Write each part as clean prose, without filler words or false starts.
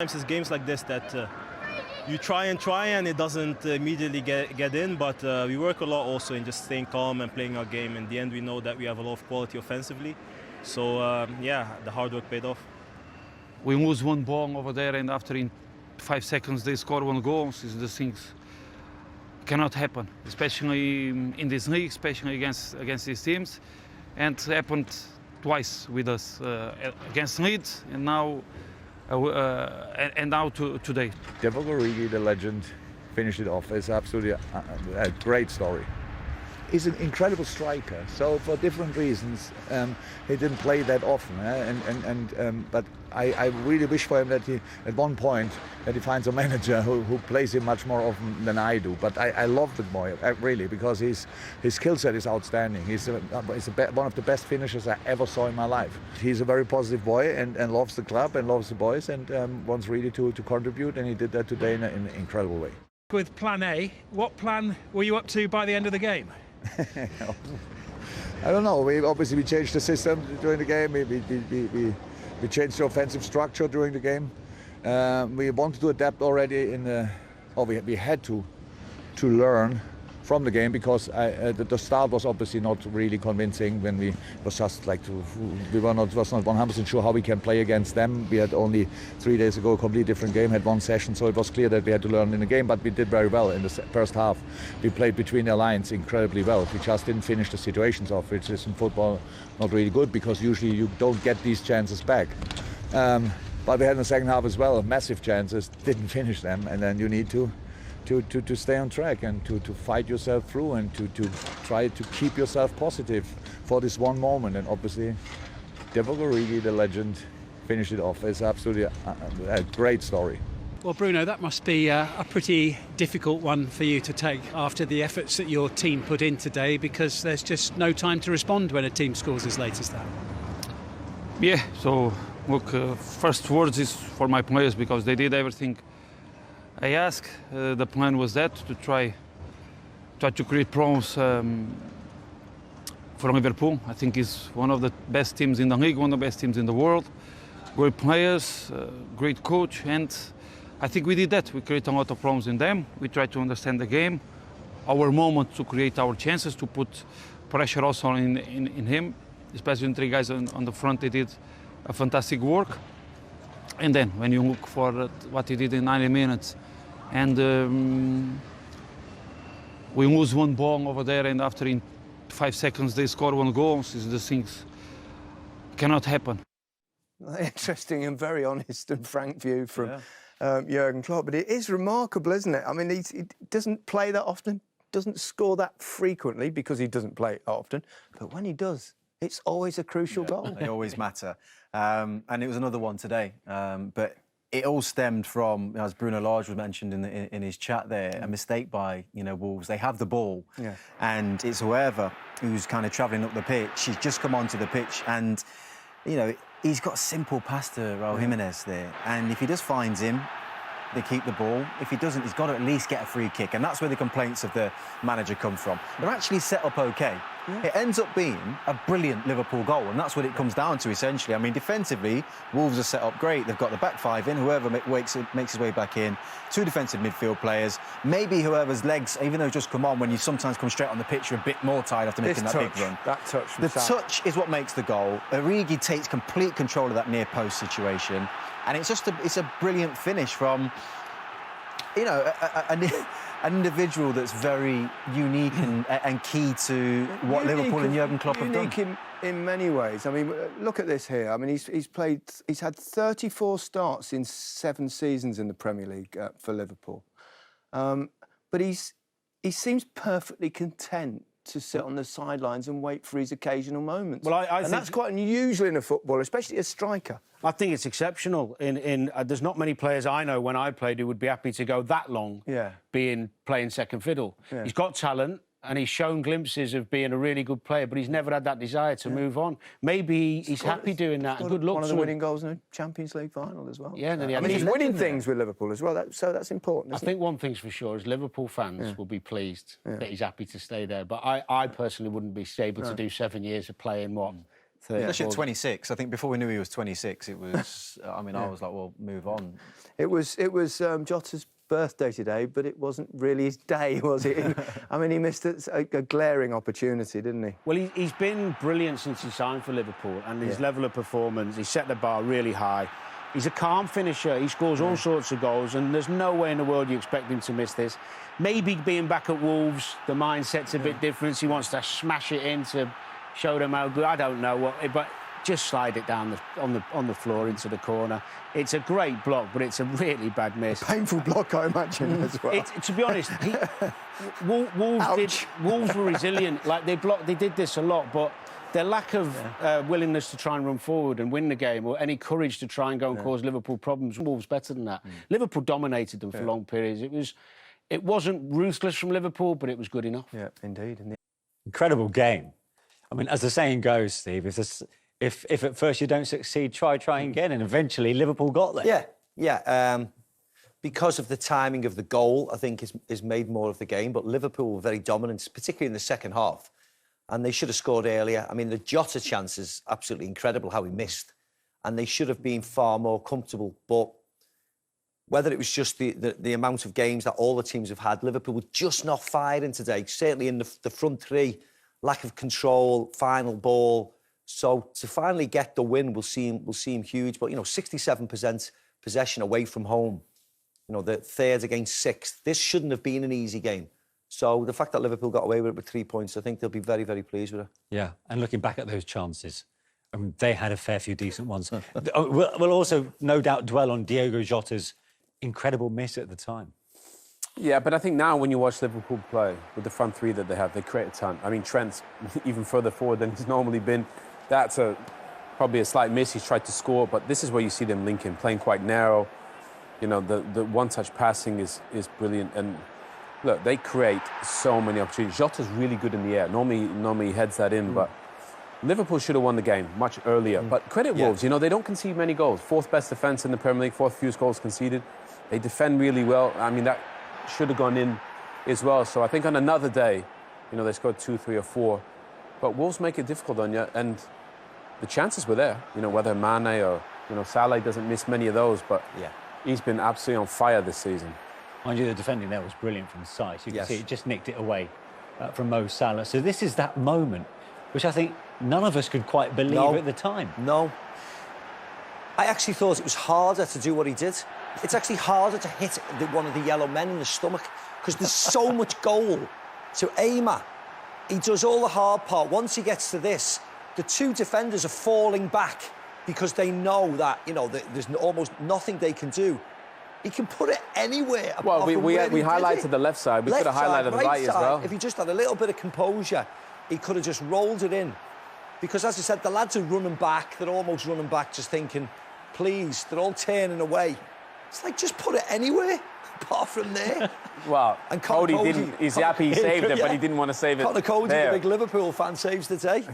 Sometimes it's games like this that you try and it doesn't immediately get in, but we work a lot also in just staying calm and playing our game. In the end, we know that we have a lot of quality offensively. So yeah, the hard work paid off. We lose one ball over there, and after in 5 seconds they score one goal. The things cannot happen, especially in this league, especially against these teams. And it happened twice with us against Leeds, and now today. Divock Origi, the legend, finished it off. It's absolutely a great story. He's an incredible striker. So for different reasons, he didn't play that often. But I really wish for him that he, at one point, that he finds a manager who plays him much more often than I do. But I love the boy, really, because his skill set is outstanding. He's one of the best finishers I ever saw in my life. He's a very positive boy and loves the club and loves the boys and wants really to contribute, and he did that today in an incredible way. With plan A, what plan were you up to by the end of the game? I don't know. We changed the system during the game. We changed the offensive structure during the game. We wanted to adapt already we had to learn from the game, because the start was obviously not really convincing. When we was just like was not 100% sure how we can play against them. We had only 3 days ago a completely different game, had one session, so it was clear that we had to learn in the game. But we did very well in the first half. We played between their lines incredibly well. We just didn't finish the situations off, which is in football not really good, because usually you don't get these chances back. But we had in the second half as well massive chances, didn't finish them, and then you need to stay on track and to fight yourself through and to try to keep yourself positive for this one moment. And obviously, Divock Origi, the legend, finished it off. It's absolutely a great story. Well, Bruno, that must be a pretty difficult one for you to take after the efforts that your team put in today, because there's just no time to respond when a team scores as late as that. Yeah, so look, first words is for my players, because they did everything I asked. The plan was that, to try to create problems for Liverpool. I think it's one of the best teams in the league, one of the best teams in the world. Great players, great coach, and I think we did that. We created a lot of problems in them. We tried to understand the game, our moment to create our chances, to put pressure also in him, especially the three guys on the front. They did a fantastic work. And then when you look for what he did in 90 minutes, and we lose one ball over there, and after in 5 seconds they score one goal, the things cannot happen. Interesting and very honest and frank view from Jurgen Klopp. But it is remarkable, isn't it? I mean, he doesn't play that often, doesn't score that frequently, because he doesn't play often. But when he does, it's always a crucial goal. They always matter. And it was another one today. But it all stemmed from, as Bruno Lage was mentioned in his chat there, a mistake by Wolves. They have the ball, and it's whoever who's kind of travelling up the pitch. He's just come onto the pitch, and he's got a simple pass to Raul Jimenez there. And if he just finds him, they keep the ball. If he doesn't, he's got to at least get a free kick. And that's where the complaints of the manager come from. They're actually set up OK. It ends up being a brilliant Liverpool goal, and that's what it comes down to, essentially. I mean, defensively, Wolves are set up great. They've got the back five in. Whoever makes his way back in. 2 defensive midfield players. Maybe whoever's legs, even though it's just come on, when you sometimes come straight on the pitch, you're a bit more tired after making that big run. That touch. The touch is what makes the goal. Origi takes complete control of that near post situation. And it's just it's a brilliant finish from, an individual that's very unique and key to what Liverpool and Jurgen Klopp have done. Unique in many ways. I mean, look at this here. I mean, he's had 34 starts in 7 seasons in the Premier League for Liverpool. But he seems perfectly content to sit on the sidelines and wait for his occasional moments. Well, I think that's quite unusual in a footballer, especially a striker. I think it's exceptional. There's not many players I know when I played who would be happy to go that long playing second fiddle. Yeah. He's got talent, and he's shown glimpses of being a really good player, but he's never had that desire to move on. Maybe he's happy doing that. Good luck. One of the winning goals in the Champions League final as well. Yeah, I mean, he's winning things with Liverpool as well, so that's important. I think one thing's for sure is Liverpool fans will be pleased that he's happy to stay there. But I personally wouldn't be able to do 7 years of playing Especially at 26. I think before we knew he was 26, it was. I mean, I was like, well, move on. It was Jota's birthday today, but it wasn't really his day, was it? I mean, he missed a glaring opportunity, didn't he? Well, he's been brilliant since he signed for Liverpool, and his level of performance, he set the bar really high. He's a calm finisher. He scores all sorts of goals, and there's no way in the world you expect him to miss this. Maybe being back at Wolves, the mindset's a bit different. He wants to smash it in to show them how good. I don't know what, but just slide it down on the floor into the corner. It's a great block, but it's a really bad miss. Painful block, I imagine, as well. To be honest, Wolves were resilient. Like they did this a lot, but their lack of willingness to try and run forward and win the game, or any courage to try and go and cause Liverpool problems, Wolves better than that. Liverpool dominated them for long periods. It wasn't ruthless from Liverpool, but it was good enough. Yeah, indeed. Incredible game. I mean, as the saying goes, Steve, if at first you don't succeed, try again, and eventually Liverpool got there. Yeah. Because of the timing of the goal, I think is made more of the game. But Liverpool were very dominant, particularly in the second half, and they should have scored earlier. I mean, the Jota chance is absolutely incredible how he missed, and they should have been far more comfortable. But whether it was just the amount of games that all the teams have had, Liverpool were just not firing today. Certainly in the front three, lack of control, final ball. So to finally get the win will seem huge. But 67% possession away from home. The third against sixth. This shouldn't have been an easy game. So the fact that Liverpool got away with it with 3 points, I think they'll be very, very pleased with it. Yeah, and looking back at those chances, they had a fair few decent ones. We'll also no doubt dwell on Diogo Jota's incredible miss at the time. Yeah, but I think now when you watch Liverpool play with the front three that they have, they create a ton. I mean, Trent's even further forward than he's normally been. That's probably a slight miss. He's tried to score, but this is where you see them linking, playing quite narrow. The one-touch passing is brilliant. And look, they create so many opportunities. Jota's really good in the air. Normally he heads that in, but Liverpool should have won the game much earlier. But credit Wolves, they don't concede many goals. Fourth best defence in the Premier League, fourth fewest goals conceded. They defend really well. I mean, that should have gone in as well. So I think on another day, they scored 2, 3 or 4. But Wolves make it difficult on you, and the chances were there. Whether Mane or, Salah doesn't miss many of those, but he's been absolutely on fire this season. Mind you, the defending there was brilliant from the side. You can see it just nicked it away from Mo Salah. So this is that moment, which I think none of us could quite believe at the time. No. I actually thought it was harder to do what he did. It's actually harder to hit one of the yellow men in the stomach because there's so much goal to aim at. He does all the hard part. Once he gets to this, the two defenders are falling back because they know that, there's almost nothing they can do. He can put it anywhere. Well, we highlighted the left side. We could have highlighted the right as well. If he just had a little bit of composure, he could have just rolled it in. Because, as I said, the lads are running back. They're almost running back, just thinking, please, they're all turning away. It's like, just put it anywhere, apart from there. Well, and Cody didn't. He's happy he saved it, but he didn't want to save it. Connor Cody, the big Liverpool fan, saves the day.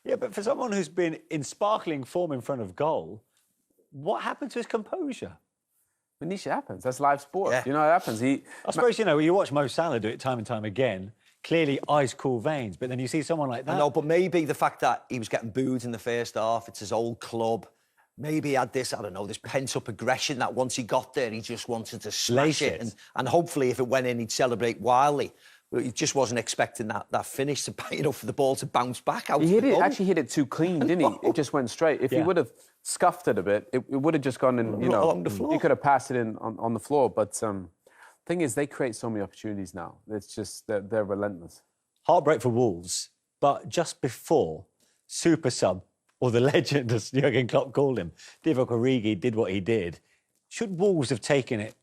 Yeah, but for someone who's been in sparkling form in front of goal, what happened to his composure? It happens. That's live sport. It happens. I suppose, you watch Mo Salah do it time and time again. Clearly ice-cool veins, but then you see someone like that. I know, but maybe the fact that he was getting booed in the first half, it's his old club. Maybe he had this, this pent-up aggression that once he got there, he just wanted to smash it. And hopefully, if it went in, he'd celebrate wildly. But he just wasn't expecting that finish to, for the ball to bounce back out. He actually hit it too clean, didn't he? It just went straight. If he would have scuffed it a bit, it would have just gone in, along the floor. He could have passed it in on the floor. But thing is, they create so many opportunities now. It's just, they're relentless. Heartbreak for Wolves, but just before super sub, or the legend, as Jurgen Klopp called him, Divock Origi did what he did. Should Wolves have taken it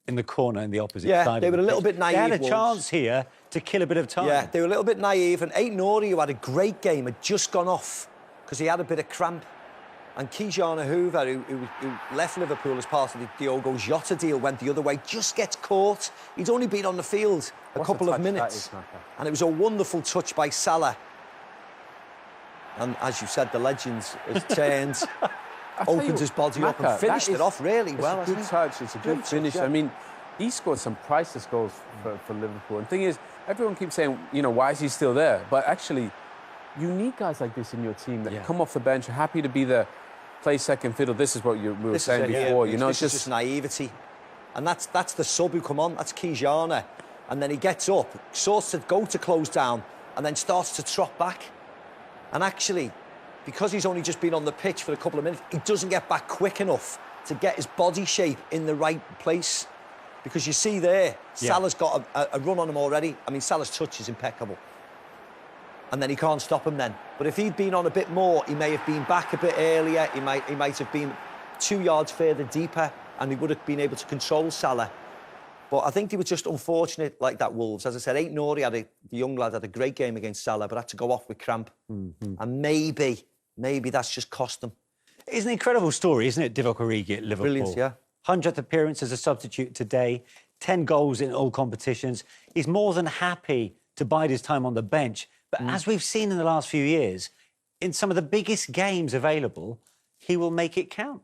in the corner in the opposite side? Yeah, they were a little bit naive. They had a chance here to kill a bit of time. Yeah, they were a little bit naive. And Aït-Nouri, who had a great game, had just gone off because he had a bit of cramp. And Kijana Hoover, who left Liverpool as part of the Diogo Jota deal, went the other way, just gets caught. He'd only been on the field a couple of minutes. And it was a wonderful touch by Salah. And as you said, the legend has turned, opened his body up and finished it off really well. It's a good touch, it's a good finish. I mean, he scored some priceless goals for Liverpool. And the thing is, everyone keeps saying, why is he still there? But actually, you need guys like this in your team that come off the bench, are happy to be there, play second fiddle. This is what we were saying before. You know, it's just naivety. And that's the sub who come on, that's Kijana. And then he gets up, starts to go to close down, and then starts to trot back. And actually, because he's only just been on the pitch for a couple of minutes, he doesn't get back quick enough to get his body shape in the right place. Because you see there, Salah's got a run on him already. I mean, Salah's touch is impeccable. And then he can't stop him then. But if he'd been on a bit more, he may have been back a bit earlier. He might have been 2 yards further deeper, and he would have been able to control Salah. But I think they were just unfortunate like that, Wolves. As I said, Nouri the young lad, had a great game against Salah, but had to go off with cramp. And maybe that's just cost them. It's an incredible story, isn't it, Divock Origi at Liverpool? Brilliant, yeah. 100th appearance as a substitute today, 10 goals in all competitions. He's more than happy to bide his time on the bench. But as we've seen in the last few years, in some of the biggest games available, he will make it count.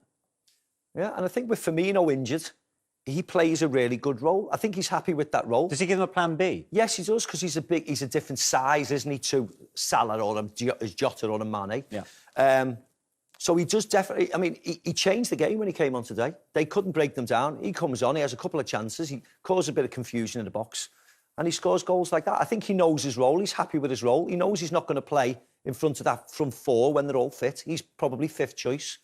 Yeah, and I think with Firmino injured, he plays a really good role. I think he's happy with that role. Does he give him a plan B? Yes, he does, because he's a different size, isn't he, to Salah or a Jota or a Mane. Yeah. So he does definitely... I mean, he changed the game when he came on today. They couldn't break them down. He comes on, he has a couple of chances, he caused a bit of confusion in the box, and he scores goals like that. I think he knows his role, he's happy with his role. He knows he's not going to play in front of that front four when they're all fit. He's probably fifth choice.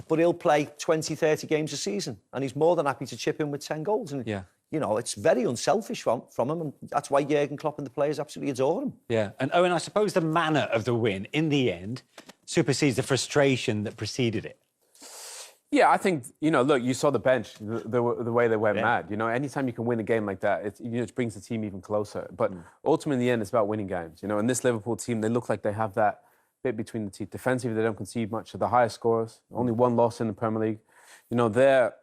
But he'll play 20, 30 games a season, and he's more than happy to chip in with 10 goals. And, you know, it's very unselfish from him, and that's why Jurgen Klopp and the players absolutely adore him. Yeah, and Owen, I suppose the manner of the win, in the end, supersedes the frustration that preceded it. Yeah, I think, you know, look, you saw the bench, the way they went mad. You know, anytime you can win a game like that, it brings the team even closer. But ultimately, in the end, it's about winning games. You know, and this Liverpool team, they look like they have that bit between the teeth. Defensively, they don't concede much. They're the highest scorers. Only one loss in the Premier League. You know, they're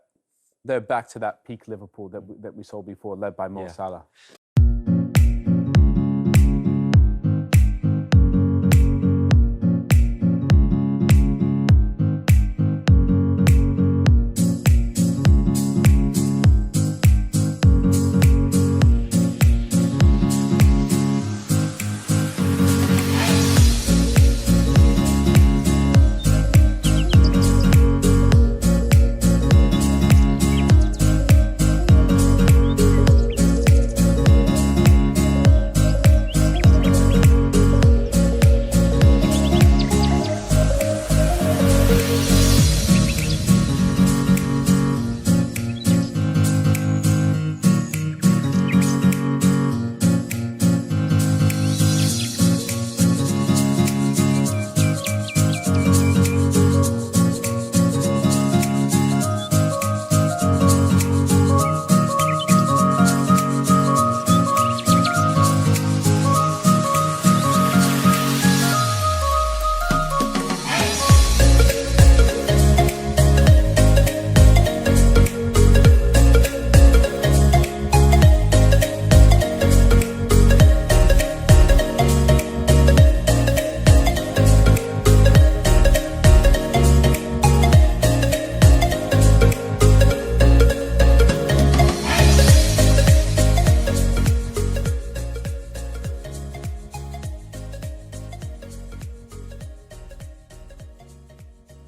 back to that peak Liverpool that we saw before, led by Mo Salah.